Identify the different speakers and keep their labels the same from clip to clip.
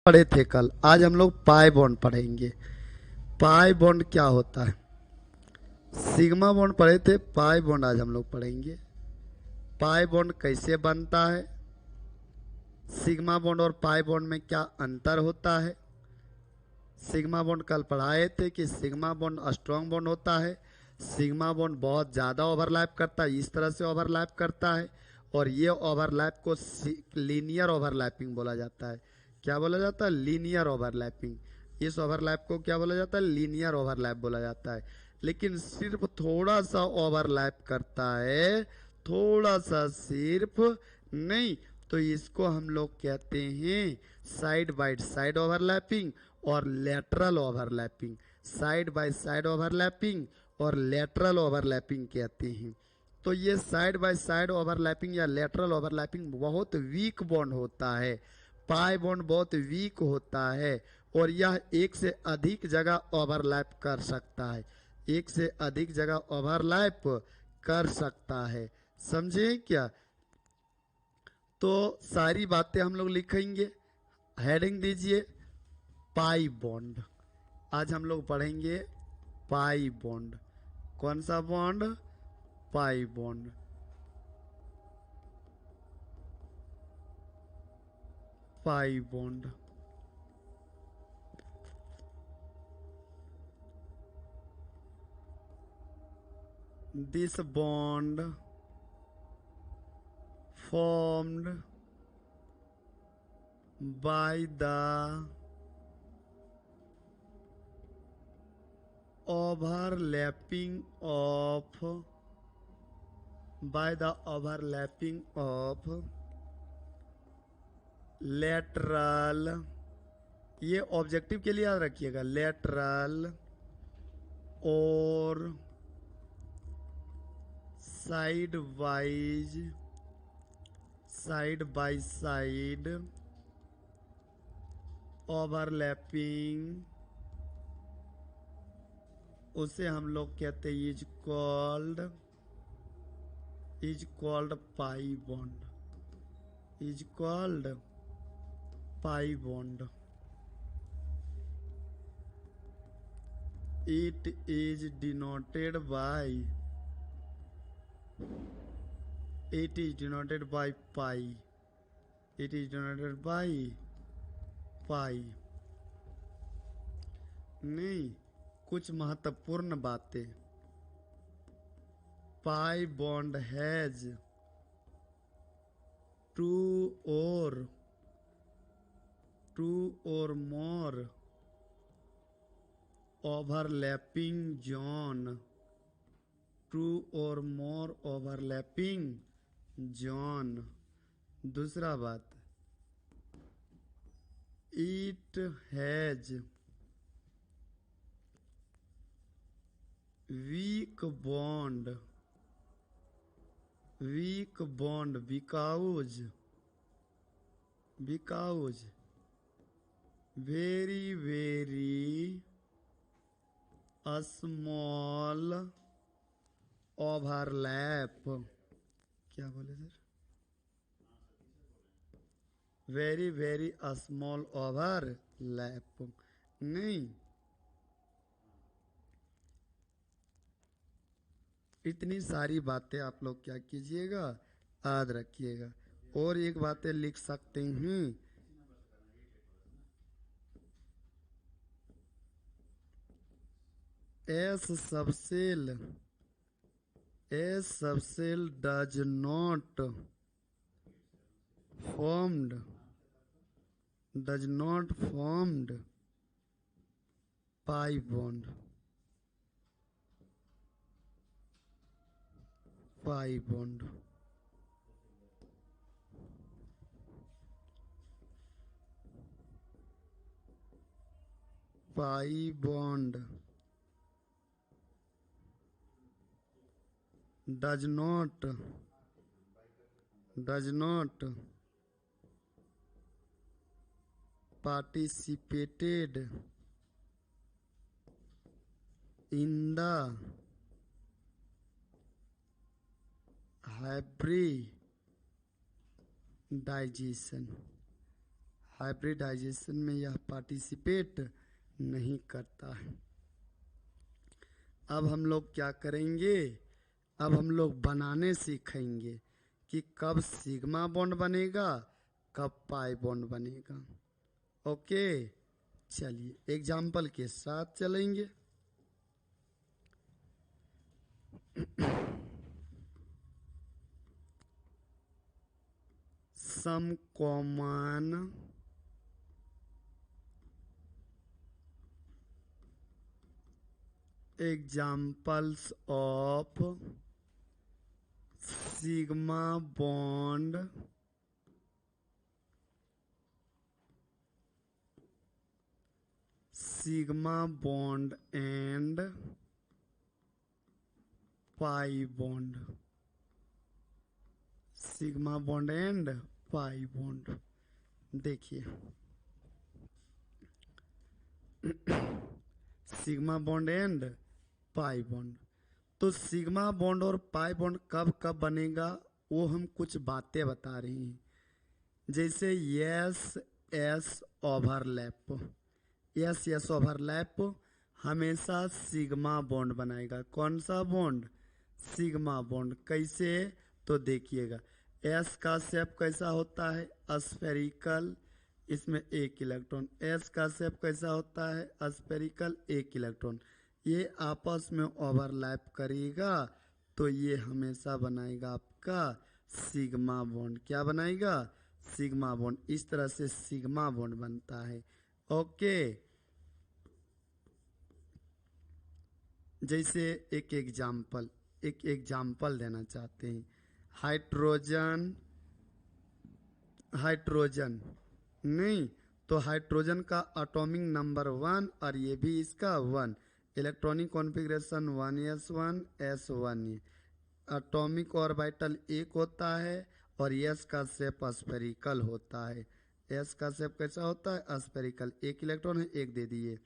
Speaker 1: पढ़े थे कल, आज हम लोग पाई बॉन्ड पढ़ेंगे। पाई बॉन्ड क्या होता है? सिग्मा बॉन्ड पढ़े थे, पाई बॉन्ड आज हम लोग पढ़ेंगे। पाई बॉन्ड कैसे बनता है, सिग्मा बॉन्ड और पाई बॉन्ड में क्या अंतर होता है। सिग्मा बॉन्ड कल पढ़ाए थे कि सिग्मा बॉन्ड स्ट्रॉन्ग बॉन्ड होता है। सिग्मा बॉन्ड बहुत ज़्यादा ओवरलैप करता है, इस तरह से ओवरलैप करता है, और ये ओवरलैप को लीनियर ओवरलैपिंग बोला जाता है। क्या बोला जाता है? Linear overlapping. इस ओवरलैप को क्या बोला जाता है? लीनियर ओवरलैप बोला जाता है। लेकिन सिर्फ थोड़ा सा ओवरलैप करता है, थोड़ा सा सिर्फ, नहीं, तो इसको हम लोग कहते हैं साइड बाय साइड ओवरलैपिंग और lateral overlapping. Side by side overlapping और लेटरल ओवरलैपिंग कहते हैं। तो ये साइड बाय साइड ओवरलैपिंग या लेटरल ओवरलैपिंग बहुत वीक बॉन्ड होता है। पाई बॉन्ड बहुत वीक होता है और यह एक से अधिक जगह ओवरलैप कर सकता है, एक से अधिक जगह ओवरलैप कर सकता है। समझे क्या? तो सारी बातें हम लोग लिखेंगे। हेडिंग दीजिए पाई बॉन्ड। आज हम लोग पढ़ेंगे पाई बॉन्ड। कौन सा bond? Pi bond. Pi bond. This bond formed by the overlapping of lateral, ये ऑब्जेक्टिव के लिए याद रखिएगा, लेटरल और साइड बाय साइड ओवरलैपिंग, उसे हम लोग कहते हैं is called pi bond, is called pi bond. It is denoted by pi. It is denoted by pi। नहीं, कुछ महत्वपूर्ण बातें। पाई बॉन्ड हैज टू और मोर ओवरलैपिंग जोन, टू और मोर ओवरलैपिंग जोन। दूसरा बात, it has weak bond because very small overlap. क्या बोले सर? Very small overlap. नहीं, इतनी सारी बातें आप लोग क्या कीजिएगा, याद रखिएगा। और एक बातें लिख सकते हैं, s subshell does not formed pi bond. Pi bond pi bond does not participated in the hybridization hybridization में यह पार्टिसिपेट नहीं करता है। अब हम लोग क्या करेंगे, अब हम लोग बनाने सीखेंगे कि कब सिग्मा बॉन्ड बनेगा, कब पाई बॉन्ड बनेगा। ओके, चलिए एग्जाम्पल के साथ चलेंगे। Some common examples of sigma bond and pi bond, sigma bond and pi bond. देखिए sigma bond and pi bond, तो सिग्मा बॉन्ड और पाई बॉन्ड कब कब बनेगा वो हम कुछ बातें बता रही हैं। जैसे yes S overlap, yes S overlap हमेशा सिग्मा बॉन्ड बनाएगा। कौन सा बॉन्ड, सिग्मा बॉन्ड। कैसे, तो देखिएगा एस का शेप कैसा होता है, स्फेरिकल, इसमें एक इलेक्ट्रॉन। एस का शेप कैसा होता है, स्फेरिकल, एक इलेक्ट्रॉन। ये आपस में ओवरलैप करेगा तो ये हमेशा बनाएगा आपका सिग्मा बॉन्ड। क्या बनाएगा, सिग्मा बॉन्ड। इस तरह से सिग्मा बॉन्ड बनता है। ओके, जैसे एक एग्जाम्पल देना चाहते हैं। हाइड्रोजन नहीं, तो हाइड्रोजन का एटॉमिक नंबर 1 और ये भी इसका 1, electronic configuration 1s1s1। Atomic orbital एक होता है और एस का शेप स्फेरिकल होता है। एस का शेप कैसा होता है, स्फेरिकल। एक इलेक्ट्रॉन है, एक दे दिए,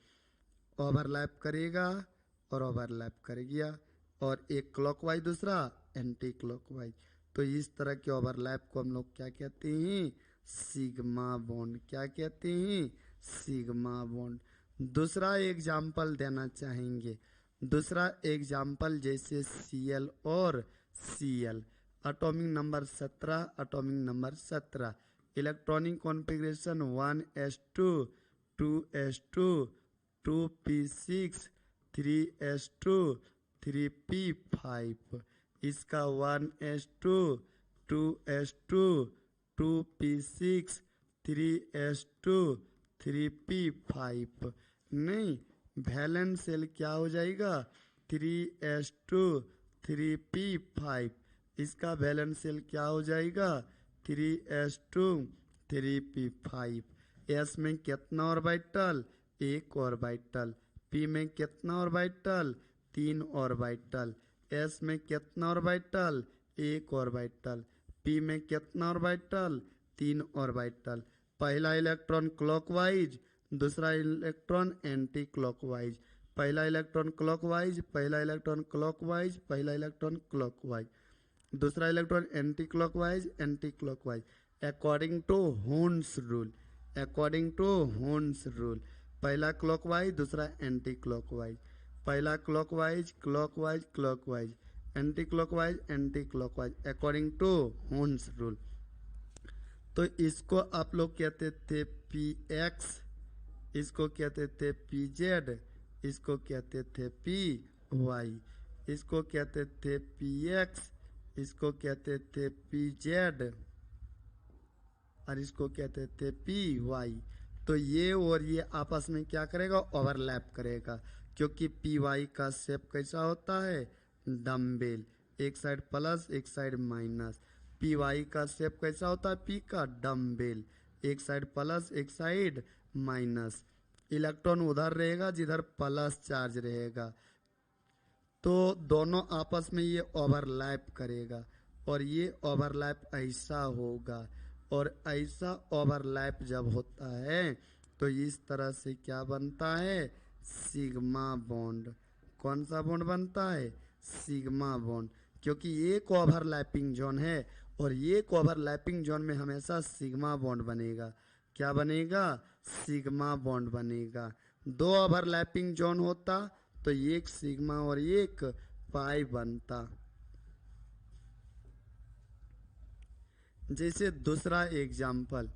Speaker 1: ओवरलैप करेगा और ओवरलैप कर गया, और एक क्लॉकवाइज दूसरा एंटी क्लॉकवाइज। तो इस तरह के ओवरलैप को हम लोग क्या कहते हैं, सिग्मा बॉन्ड। क्या कहते हैं, सिग्मा बॉन्ड। दूसरा एग्जाम्पल देना चाहेंगे, दूसरा एग्जाम्पल जैसे Cl और Cl, atomic number 17, atomic number 17, electronic configuration 1s2 2s2 2p6 3s2 3p5। इसका 1s2 2s2 2p6 3s2 3p5। नहीं, वैलेंस सेल क्या हो जाएगा, 3s2 3p5। इसका वैलेंस सेल क्या हो जाएगा, 3s2 3p5। एस में कितना ऑर्बिटल, एक ऑर्बिटल। पी में कितना ऑर्बिटल, 3 ऑर्बिटल। एस में कितना ऑर्बिटल, एक ऑर्बिटल। पी में कितना ऑर्बिटल, 3 ऑर्बिटल। पहला इलेक्ट्रॉन क्लॉकवाइज, दूसरा इलेक्ट्रॉन एंटी क्लॉकवाइज। पहला इलेक्ट्रॉन क्लॉकवाइज, पहला इलेक्ट्रॉन क्लॉकवाइज, पहला इलेक्ट्रॉन क्लॉकवाइज। दूसरा electron anti clockwise, anti clockwise, according to horns rule, according to horns rule. पहला क्लॉकवाइज, दूसरा एंटी क्लॉकवाइज। पहला clockwise, clockwise, clockwise, anti clockwise, anti clockwise, according to horns rule. तो इसको आप लोग कहते थे px, इसको कहते थे pz, इसको कहते थे py, इसको कहते थे px, इसको कहते थे pz, और इसको कहते थे py। तो ये और ये आपस में क्या करेगा, ओवरलैप करेगा, क्योंकि py का शेप कैसा होता है, डम्बेल, एक साइड प्लस एक साइड माइनस। py का शेप कैसा होता है, p का, डम्बेल, एक साइड प्लस एक साइड माइनस। इलेक्ट्रॉन उधर रहेगा जिधर प्लस चार्ज रहेगा, तो दोनों आपस में ये ओवरलैप करेगा, और ये ओवरलैप ऐसा होगा। और ऐसा ओवरलैप जब होता है तो इस तरह से क्या बनता है, सिग्मा बॉन्ड। कौन सा बॉन्ड बनता है, सिग्मा बॉन्ड, क्योंकि एक ओवरलैपिंग जोन है और एक ओवरलैपिंग जोन में हमेशा सिग्मा बॉन्ड बनेगा। क्या बनेगा, सिग्मा बॉन्ड बनेगा। दो ओवरलैपिंग जोन होता तो एक सिग्मा और एक पाई बनता। जैसे दूसरा एग्जाम्पल,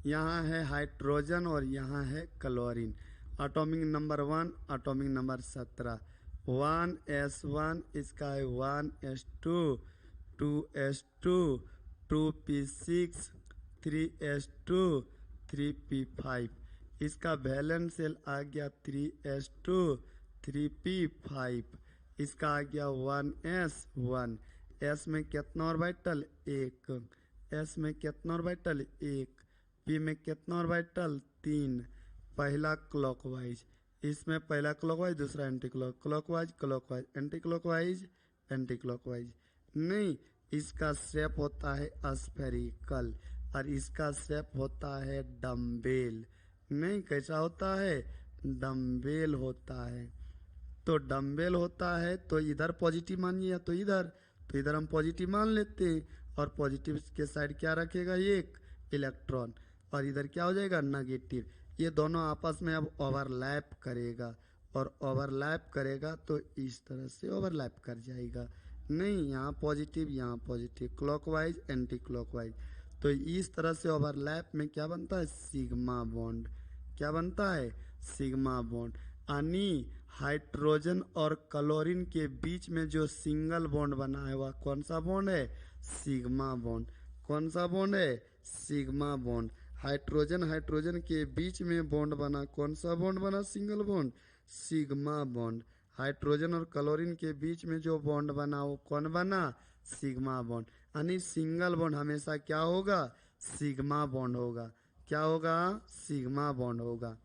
Speaker 1: यहाँ है हाइड्रोजन और यहाँ है chlorine. Atomic number 1, atomic number 17, 1s1, इसका है 1s2, 2s2, 2p6, 3s2, 3p5। इसका वैलेंस शेल आ गया 3s2, 3p5। इसका आ गया 1s1। एस में कितना ऑर्बिटल, एक। एस में कितना ऑर्बिटल, एक। पी में कितना ऑर्बिटल, तीन। पहला क्लॉकवाइज, इसमें पहला क्लॉकवाइज, दूसरा anti clockwise, clockwise, anti clockwise, anti clockwise. नहीं, इसका शेप होता है स्फेरिकल और इसका शेप होता है डम्बेल। नहीं, कैसा होता है, डम्बेल होता है। तो डम्बेल होता है तो इधर पॉजिटिव मानिए या तो इधर हम पॉजिटिव मान लेते हैं और पॉजिटिव के साइड क्या रखेगा, एक इलेक्ट्रॉन, और इधर क्या हो जाएगा, नेगेटिव। ये दोनों आपस में अब ओवरलैप करेगा और ओवरलैप करेगा तो इस तरह से ओवरलैप कर जाएगा। नहीं, यहाँ पॉजिटिव, क्लॉकवाइज एंटी क्लॉकवाइज। तो इस तरह से ओवरलैप में क्या बनता है, सिग्मा बॉन्ड। क्या बनता है, सिग्मा बॉन्ड। यानी हाइड्रोजन और क्लोरीन के बीच में जो सिंगल बॉन्ड बना है वह कौन सा बॉन्ड है, सिग्मा बॉन्ड। कौन सा बॉन्ड है, सिग्मा बॉन्ड। हाइड्रोजन के बीच में बॉन्ड बना, कौन सा बॉन्ड बना, single bond, sigma bond. Hydrogen और क्लोरीन के बीच में जो बॉन्ड बना वो कौन बना, सिग्मा बॉन्ड। यानी सिंगल बॉन्ड हमेशा क्या होगा, सिग्मा बॉन्ड होगा। क्या होगा, सिग्मा बॉन्ड होगा।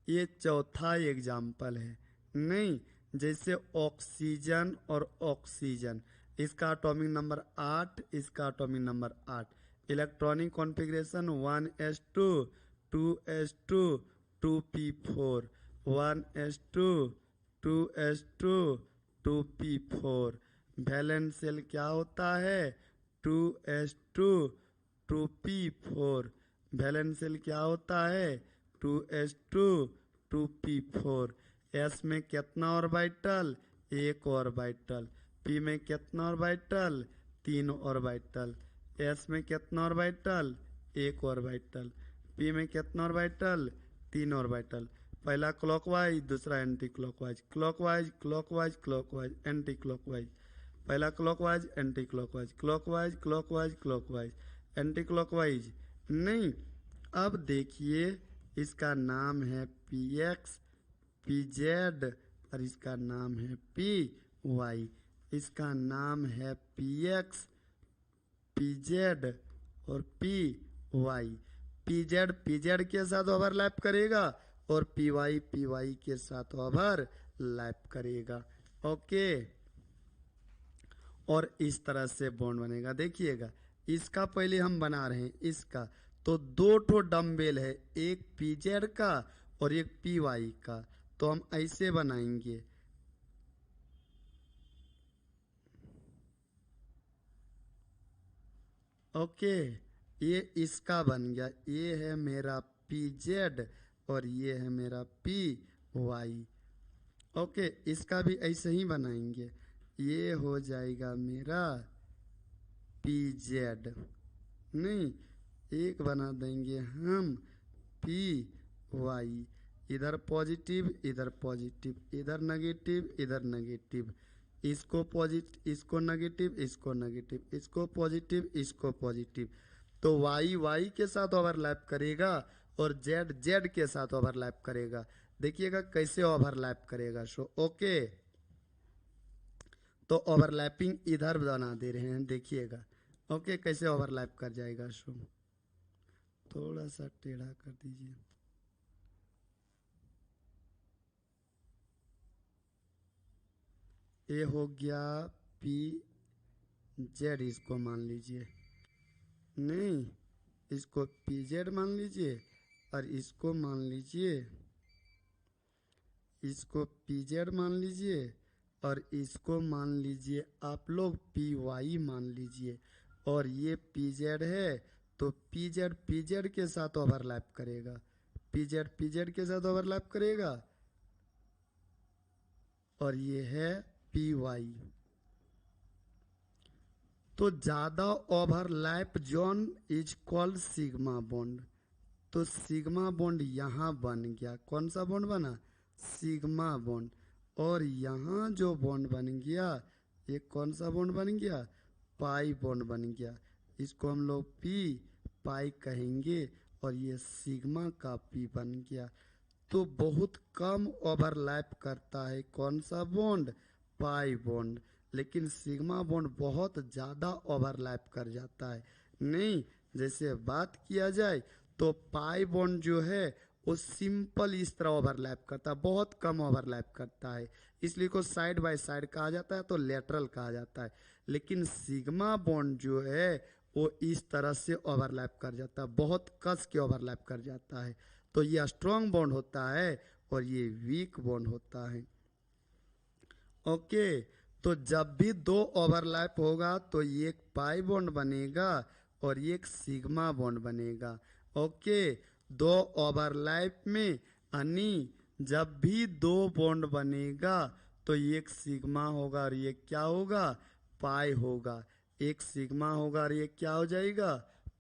Speaker 1: ये चौथा एग्जाम्पल है। नहीं, जैसे ऑक्सीजन और ऑक्सीजन, इसका एटॉमिक नंबर 8, इसका atomic number 8। Electronic configuration 1s2, 2s2, 2p4, 1s2, 2s2, 2p4। Valence shell क्या होता है, 2s2, 2p4। वैलेंस शेल क्या होता है, 2s2, 2p4। एस में कितना ऑर्बिटल, एक ऑर्बिटल। पी में कितना ऑर्बिटल, तीन ऑर्बिटल। एस में कितना ऑर्बिटल, एक ऑर्बिटल। पी में कितना ऑर्बिटल, तीन ऑर्बिटल। पहला क्लॉकवाइज, दूसरा anti clockwise, clockwise clockwise clockwise, anti clockwise. पहला clockwise, anti clockwise, clockwise clockwise clockwise, anti clockwise. नहीं, अब देखिए, इसका नाम है पी एक्स, पी जेड और इसका नाम है पी वाई। इसका नाम है पी एक्स, पी जेड और पी वाई। पी जेड के साथ ओवरलैप करेगा और पी वाई के साथ ओवरलैप करेगा। ओके, और इस तरह से बॉन्ड बनेगा। देखिएगा, इसका पहले हम बना रहे हैं इसका। तो दो ठो डम्बेल है, एक पी जेड का और एक पी वाई का। तो हम ऐसे बनाएंगे, ओके। ये इसका बन गया, ये है मेरा पी जेड और ये है मेरा पी वाई। ओके, इसका भी ऐसे ही बनाएंगे। ये हो जाएगा मेरा पी जेड। नहीं, एक बना देंगे हम पी वाई। इधर पॉजिटिव, इधर पॉजिटिव, इधर नेगेटिव, इधर नेगेटिव। इसको पॉजिटिव, इसको नेगेटिव, इसको नेगेटिव, इसको पॉजिटिव, इसको पॉजिटिव। तो वाई के साथ ओवरलैप करेगा और जेड जेड के साथ ओवरलैप करेगा। देखिएगा कैसे ओवरलैप करेगा। सो ओके, तो ओवरलैपिंग इधर बना दे रहे हैं, देखिएगा। ओके, कैसे ओवरलैप कर जाएगा। सो थोड़ा सा टेढ़ा कर दीजिए। ये हो गया पी जेड, इसको मान लीजिए। नहीं, इसको पी जेड मान लीजिए और इसको मान लीजिए, इसको पी जेड मान लीजिए और इसको मान लीजिए आप लोग पी वाई मान लीजिए। और ये पी जेड है तो पीजेड पीजेड के साथ ओवरलैप करेगा, पीजेड पीजेड के साथ ओवरलैप करेगा, और ये है पी वाई। तो ज्यादा overlap zone is called sigma bond. तो सिग्मा बॉन्ड यहां बन गया, कौन सा बॉन्ड बना, सिग्मा बॉन्ड। और यहां जो बॉन्ड बन गया, ये कौन सा बॉन्ड बन गया, पाई बॉन्ड बन गया। इसको हम लोग पी पाई कहेंगे, और ये सिग्मा का पी बन गया। तो बहुत कम ओवरलैप करता है कौन सा बॉन्ड, पाई बॉन्ड। लेकिन सिग्मा बॉन्ड बहुत ज्यादा ओवरलैप कर जाता है। नहीं, जैसे बात किया जाए तो पाई बॉन्ड जो है वो सिंपल इस तरह ओवरलैप करता है, बहुत कम ओवरलैप करता है, इसलिए को साइड बाय साइड कहा जाता है, तो लेटरल कहा जाता है। लेकिन सिग्मा बॉन्ड जो है वो इस तरह से ओवरलैप कर जाता है, बहुत कस के ओवरलैप कर जाता है। तो ये स्ट्रॉन्ग बॉन्ड होता है और ये वीक बॉन्ड होता है। ओके, तो जब भी दो ओवरलैप होगा तो ये एक पाई बॉन्ड बनेगा और ये एक सिग्मा बॉन्ड बनेगा। ओके, दो ओवरलैप में यानी जब भी दो बॉन्ड बनेगा तो ये एक सिग्मा होगा और ये क्या होगा, पाई होगा। एक सिग्मा होगा और ये क्या हो जाएगा,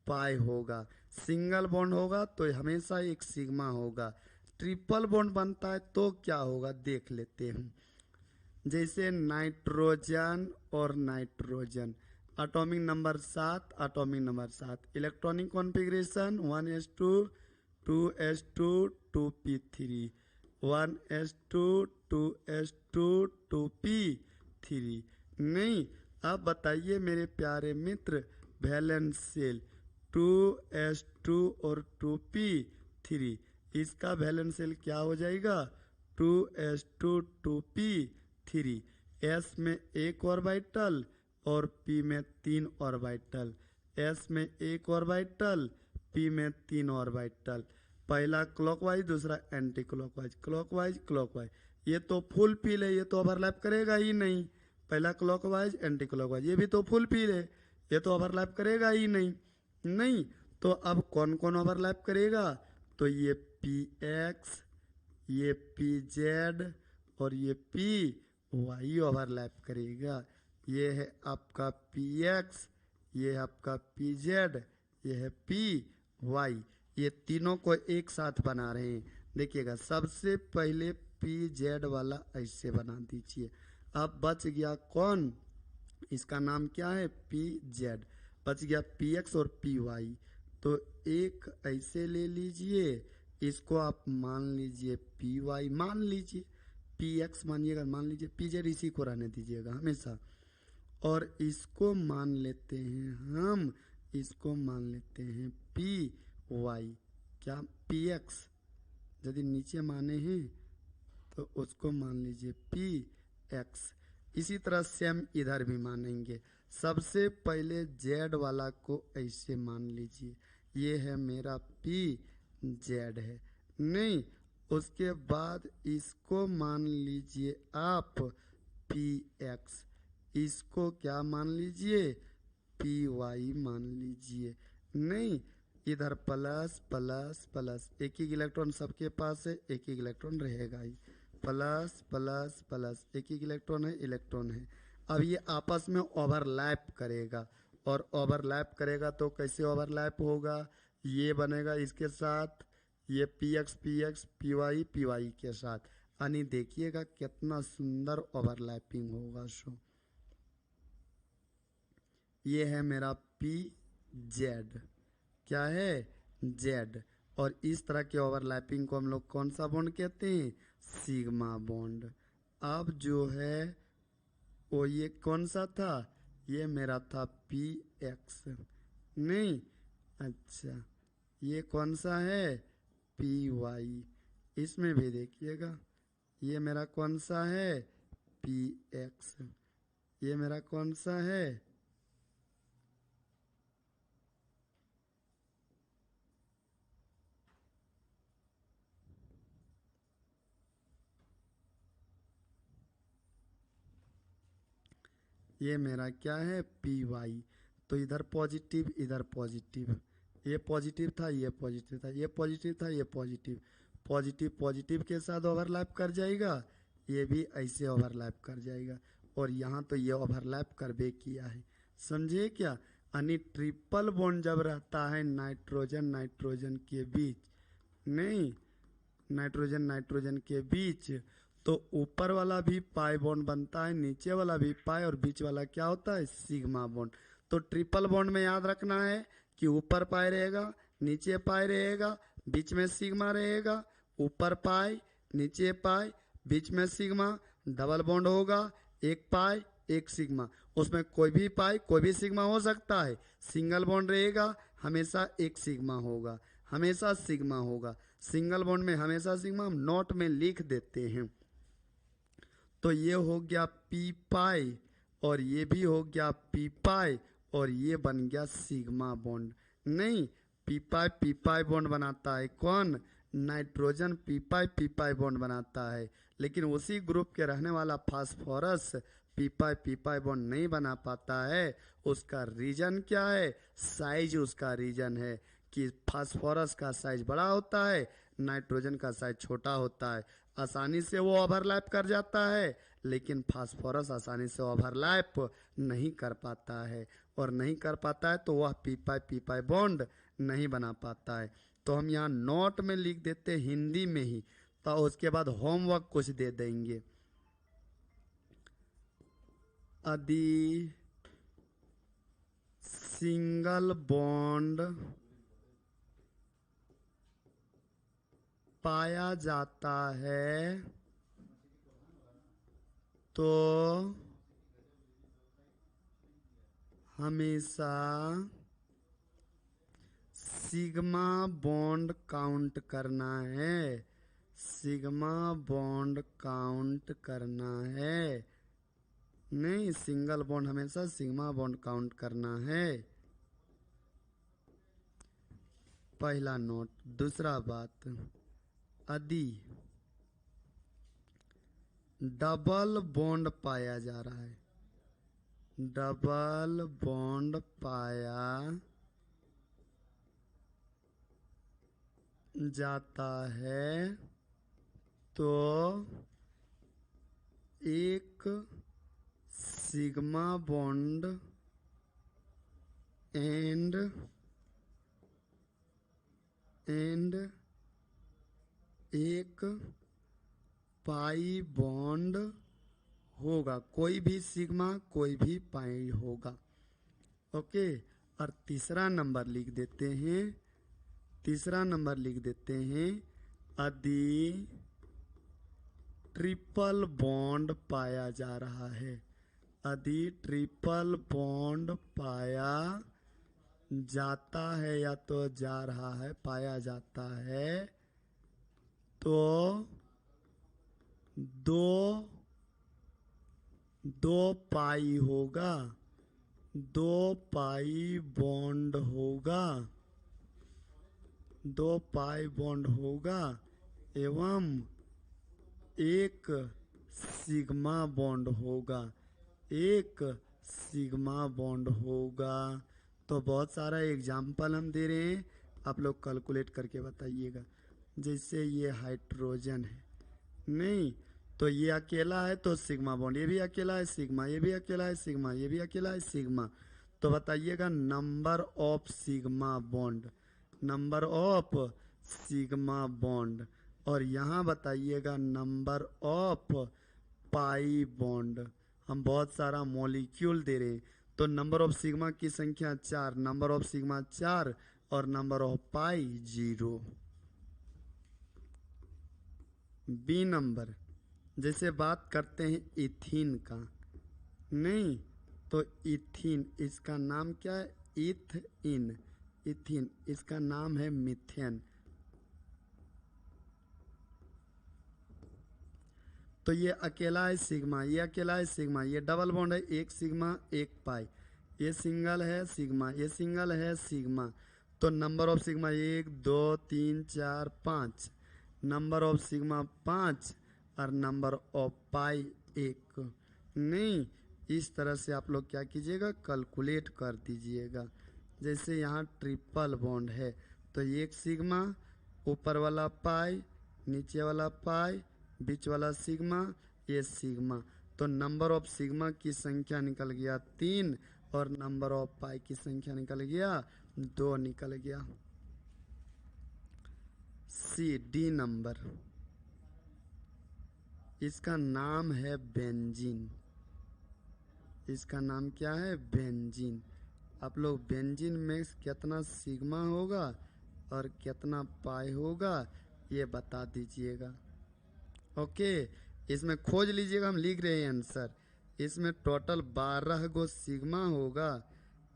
Speaker 1: पाई होगा। सिंगल बॉन्ड होगा तो हमेशा एक सिग्मा होगा। ट्रिपल बॉन्ड बनता है तो क्या होगा देख लेते हैं। जैसे नाइट्रोजन और nitrogen, atomic number 7, atomic number 7, electronic configuration 1s2 2s2 2p3, 1s2 2s2 2p3। नहीं, अब बताइए मेरे प्यारे मित्र, वैलेंस शेल 2s2 और 2p3, इसका वैलेंस शेल क्या हो जाएगा, 2s2 2p3। s में एक ऑर्बिटल और p में 3 ऑर्बिटल, s में एक ऑर्बिटल, p में 3 ऑर्बिटल। पहला क्लॉकवाइज, दूसरा एंटी क्लॉकवाइज, क्लॉकवाइज क्लॉकवाइज। ये तो फुल पील है, ये तो ओवरलैप करेगा ही नहीं। पहला क्लॉकवाइज एंटी क्लॉकवाइज, ये भी तो फुल पील है, ये तो ओवरलैप करेगा ही नहीं। नहीं, तो अब कौन कौन ओवरलैप करेगा, तो ये पी एक्स, ये पी जेड और ये पी वाई ओवरलैप करेगा। ये है आपका पी एक्स, ये है आपका पी जेड, ये है पी वाई। ये तीनों को एक साथ बना रहे हैं। देखिएगा, सबसे पहले पी जेड वाला ऐसे बना दीजिए। अब बच गया कौन, इसका नाम क्या है, पी जेड। बच गया पी एक्स और पी वाई। तो एक ऐसे ले लीजिए, इसको आप मान लीजिए पी वाई, मान लीजिए पी एक्स मानिएगा, मान लीजिए पी जेड, इसी को रहने दीजिएगा हमेशा। और इसको मान लेते हैं हम, इसको मान लेते हैं पी वाई, क्या पी एक्स। यदि नीचे माने हैं तो उसको मान लीजिए पी एक्स। इसी तरह सेम इधर भी मानेंगे। सबसे पहले जेड वाला को ऐसे मान लीजिए, ये है मेरा पी जेड है। नहीं, उसके बाद इसको मान लीजिए आप पी एक्स, इसको क्या मान लीजिए, पी वाई मान लीजिए। नहीं, इधर प्लस प्लस प्लस, एक ही इलेक्ट्रॉन सबके पास है, एक ही इलेक्ट्रॉन रहेगा ही, प्लस प्लस प्लस, एक ही इलेक्ट्रॉन है, इलेक्ट्रॉन है। अब ये आपस में ओवरलैप करेगा, और ओवरलैप करेगा तो कैसे ओवरलैप होगा, ये बनेगा इसके साथ, ये पी एक्स पी वाई के साथ। यानी देखिएगा कितना सुंदर ओवरलैपिंग होगा। शो ये है मेरा पी जेड, क्या है, जेड। और इस तरह के ओवरलैपिंग को हम लोग कौन सा बॉन्ड कहते हैं, सिग्मा बॉन्ड। अब जो है वो ये कौन सा था, ये मेरा था पी एक्स। नहीं, अच्छा, ये कौन सा है, पी वाई। इसमें भी देखिएगा, ये मेरा कौन सा है, पी एक्स। ये मेरा कौन सा है, ये मेरा क्या है, पी वाई। तो इधर पॉजिटिव इधर पॉजिटिव, ये पॉजिटिव था, ये पॉजिटिव था, ये पॉजिटिव था, ये पॉजिटिव, पॉजिटिव पॉजिटिव के साथ ओवरलैप कर जाएगा, ये भी ऐसे ओवरलैप कर जाएगा, और यहाँ तो ये ओवरलैप कर बे किया है। समझे क्या? यानी ट्रिपल बॉन्ड जब रहता है नाइट्रोजन नाइट्रोजन के बीच, नहीं, नाइट्रोजन नाइट्रोजन के बीच, तो ऊपर वाला भी पाई बॉन्ड बनता है, नीचे वाला भी पाई, और बीच वाला क्या होता है? Sigma bond. तो ट्रिपल बॉन्ड में याद रखना है कि ऊपर पाई रहेगा, नीचे पाई रहेगा, बीच में सिग्मा रहेगा, ऊपर पाई, नीचे पाई, बीच में सिग्मा। डबल बॉन्ड होगा, एक पाई एक सिग्मा, उसमें कोई भी पाई कोई भी सिग्मा हो सकता है। सिंगल बॉन्ड रहेगा, हमेशा एक सिग्मा होगा, हमेशा सिग्मा होगा। सिंगल बॉन्ड में हमेशा सिग्मा हम नोट में लिख देते हैं। तो ये हो गया पी पाई, और ये भी हो गया पी पाई, और ये बन गया सिग्मा बॉन्ड। नहीं, पी पाई बॉन्ड बनाता है कौन? नाइट्रोजन पी पाई बॉन्ड बनाता है, लेकिन उसी ग्रुप के रहने वाला फास्फोरस पी पाई बॉन्ड नहीं बना पाता है। उसका रीजन क्या है? साइज उसका रीजन है कि फास्फोरस का साइज बड़ा होता है, नाइट्रोजन का साइज छोटा होता है। आसानी से वो ओवरलैप कर जाता है, लेकिन फास्फोरस आसानी से ओवरलैप नहीं कर पाता है, और नहीं कर पाता है तो वह पी पाई बॉन्ड नहीं बना पाता है। तो हम यहाँ नोट में लिख देते हिंदी में ही, तो उसके बाद होमवर्क कुछ दे देंगे। यदि सिंगल बॉन्ड पाया जाता है तो हमेशा सिग्मा बॉन्ड काउंट करना है, सिग्मा बॉन्ड काउंट करना है। नहीं, सिंगल बॉन्ड हमेशा सिग्मा बॉन्ड काउंट करना है। पहला नोट। दूसरा बात, यदि डबल बॉन्ड पाया जा रहा है, डबल बॉन्ड पाया जाता है तो एक सिग्मा बॉन्ड एंड एक पाई बॉन्ड होगा, कोई भी सिग्मा कोई भी पाई होगा। ओके, और तीसरा नंबर लिख देते हैं, तीसरा नंबर लिख देते हैं, यदि ट्रिपल बॉन्ड पाया जा रहा है, यदि ट्रिपल बॉन्ड पाया जाता है या तो जा रहा है, पाया जाता है, तो दो पाई होगा, दो पाई बॉन्ड होगा, दो पाई बॉन्ड होगा, एवं एक सिग्मा बॉन्ड होगा, एक सिग्मा बॉन्ड होगा। तो बहुत सारा एग्जाम्पल हम दे रहे हैं, आप लोग कैलकुलेट करके बताइएगा। जैसे ये हाइड्रोजन है, नहीं, तो ये अकेला है तो सिग्मा बॉन्ड, ये भी अकेला है सिग्मा, ये भी अकेला है सिग्मा, ये भी अकेला है सिग्मा। तो बताइएगा number of sigma bond, number of sigma bond, और यहाँ बताइएगा नंबर ऑफ पाई बॉन्ड। हम बहुत सारा मॉलिक्यूल दे रहे हैं, तो नंबर ऑफ सिग्मा की संख्या 4, नंबर ऑफ सिग्मा 4, और number of pi 0। B number, जैसे बात करते हैं इथीन का, नहीं, तो इथीन, इसका नाम क्या है? इथीन, इथीन, इसका नाम है मीथेन। तो ये अकेला है सिग्मा, ये अकेला है सिग्मा, ये डबल बॉन्ड है, एक सिग्मा एक पाई, ये सिंगल है सिग्मा, ये सिंगल है सिग्मा। तो number of sigma 1 2 3 4 5, number of sigma 5, और नंबर ऑफ पाई 1। नहीं, इस तरह से आप लोग क्या कीजिएगा, कैलकुलेट कर दीजिएगा। जैसे यहाँ ट्रिपल बॉन्ड है तो एक सिग्मा, ऊपर वाला पाई, नीचे वाला पाई, बीच वाला सिग्मा, ये सिग्मा। तो नंबर ऑफ सिग्मा की संख्या निकल गया 3 और नंबर ऑफ पाई की संख्या निकल गया 2 निकल गया। सी डी नंबर, इसका नाम है बेंजीन। इसका नाम क्या है? बेंजीन। आप लोग बेंजीन में कितना सिग्मा होगा और कितना पाई होगा ये बता दीजिएगा। ओके, इसमें खोज लीजिएगा, हम लिख रहे हैं आंसर। इसमें टोटल 12 गो सिग्मा होगा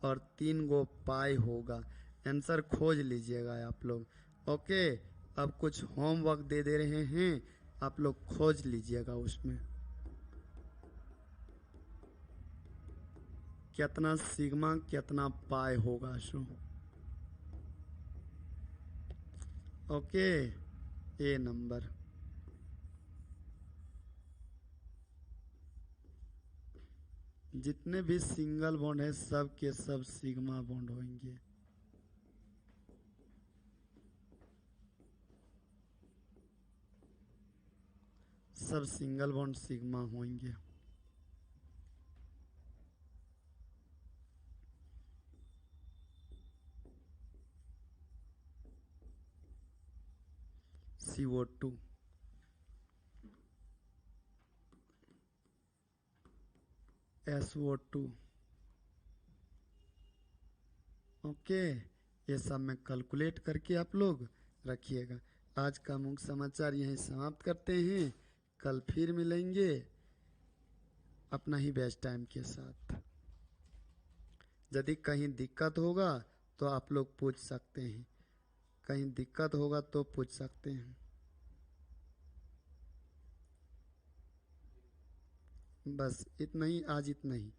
Speaker 1: और 3 गो पाई होगा। आंसर खोज लीजिएगा आप लोग। ओके, अब कुछ होमवर्क दे दे रहे हैं, आप लोग खोज लीजिएगा उसमें कितना सिग्मा कितना पाई होगा। सो ओके, ए नंबर। जितने भी सिंगल बॉन्ड है सब के सब सिग्मा बॉन्ड होंगे। सब सिंगल बॉन्ड सिग्मा होंगे। CO2, SO2। ओके, ये सब में कैलकुलेट करके आप लोग रखिएगा। आज का मुख्य समाचार यहीं समाप्त करते हैं। कल फिर मिलेंगे अपना ही बेस्ट टाइम के साथ। यदि कहीं दिक्कत होगा तो आप लोग पूछ सकते हैं, कहीं दिक्कत होगा तो पूछ सकते हैं। बस इतना ही, आज इतना ही।